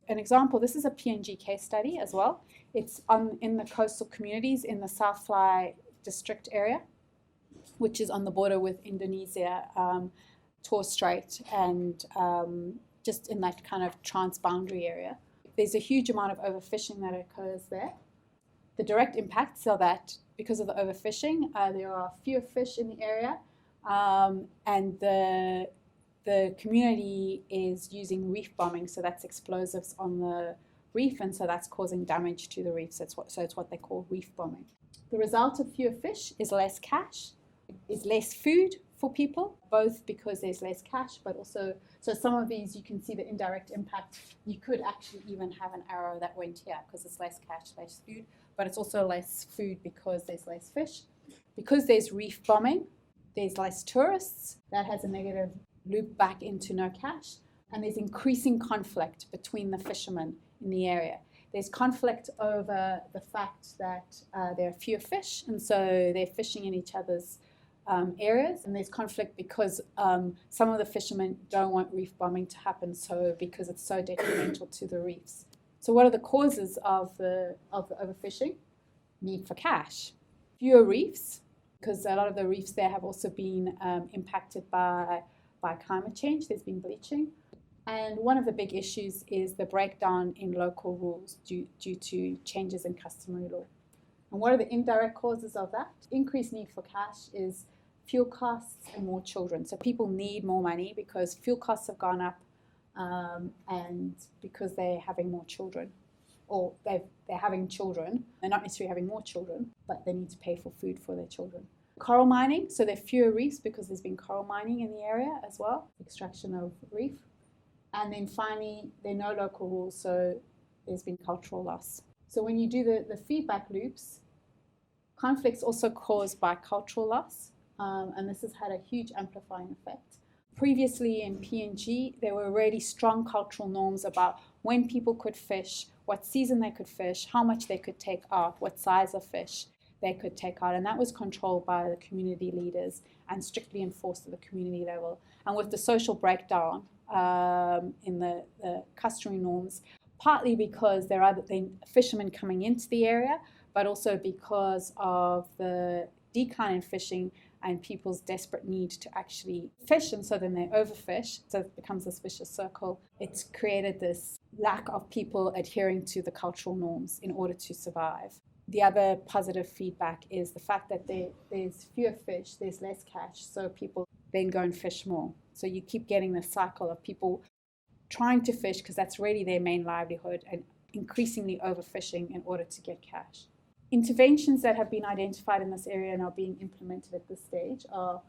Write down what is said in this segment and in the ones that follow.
An example, this is a PNG case study as well. It's in the coastal communities in the South Fly district area, which is on the border with Indonesia, Torres Strait, and just in that kind of transboundary area. There's a huge amount of overfishing that occurs there. The direct impacts are that because of the overfishing, there are fewer fish in the area, and the community is using reef bombing, so that's explosives on the reef, and so that's causing damage to the reef. So it's what they call reef bombing. The result of fewer fish is less cash, is less food for people, both because there's less cash, but also, so some of these you can see the indirect impact. You could actually even have an arrow that went here because it's less cash, less food, but it's also less food because there's less fish. Because there's reef bombing, there's less tourists. That has a negative loop back into no cash, and there's increasing conflict between the fishermen in the area. There's conflict over the fact that there are fewer fish, and so they're fishing in each other's areas, and there's conflict because some of the fishermen don't want reef bombing to happen, so because it's so detrimental to the reefs. So what are the causes of the overfishing? Need for cash. Fewer reefs, because a lot of the reefs there have also been impacted by climate change. There's been bleaching. And one of the big issues is the breakdown in local rules due to changes in customary law. And what are the indirect causes of that? Increased need for cash is fuel costs and more children. So people need more money because fuel costs have gone up and because they're having more children, or they're having children. They're not necessarily having more children, but they need to pay for food for their children. Coral mining, so there are fewer reefs because there's been coral mining in the area as well, extraction of reef. And then finally, there are no local rules, so there's been cultural loss. So when you do the feedback loops, conflicts also caused by cultural loss, and this has had a huge amplifying effect. Previously in PNG, there were really strong cultural norms about when people could fish, what season they could fish, how much they could take out, what size of fish they could take out, and that was controlled by the community leaders and strictly enforced at the community level. And with the social breakdown in the customary norms, partly because there are fishermen coming into the area, but also because of the decline in fishing and people's desperate need to actually fish, and so then they overfish, so it becomes this vicious circle. It's created this lack of people adhering to the cultural norms in order to survive. The other positive feedback is the fact that there's fewer fish, there's less cash, so people then go and fish more. So you keep getting this cycle of people trying to fish because that's really their main livelihood, and increasingly overfishing in order to get cash. Interventions that have been identified in this area and are being implemented at this stage are: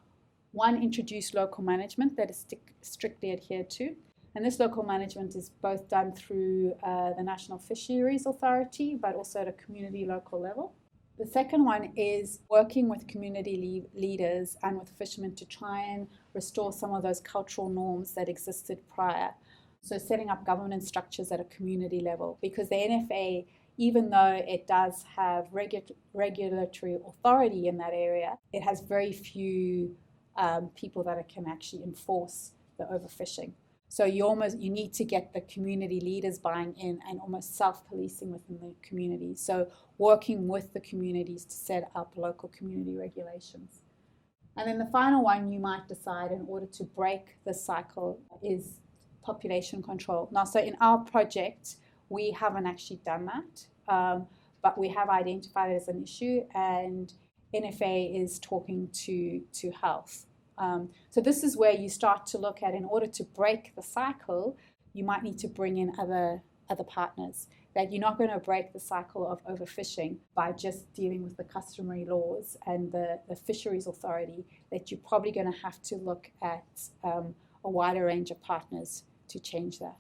one, introduce local management that is strictly adhered to. And this local management is both done through the National Fisheries Authority, but also at a community local level. The second one is working with community leaders and with fishermen to try and restore some of those cultural norms that existed prior. So setting up governance structures at a community level, because the NFA, even though it does have regulatory authority in that area, it has very few people that can actually enforce the overfishing. So you need to get the community leaders buying in and almost self-policing within the community. So working with the communities to set up local community regulations. And then the final one you might decide in order to break the cycle is population control. Now, so in our project, we haven't actually done that, but we have identified it as an issue, and NFA is talking to health. So this is where you start to look at, in order to break the cycle, you might need to bring in other partners. That you're not going to break the cycle of overfishing by just dealing with the customary laws and the fisheries authority, that you're probably going to have to look at a wider range of partners to change that.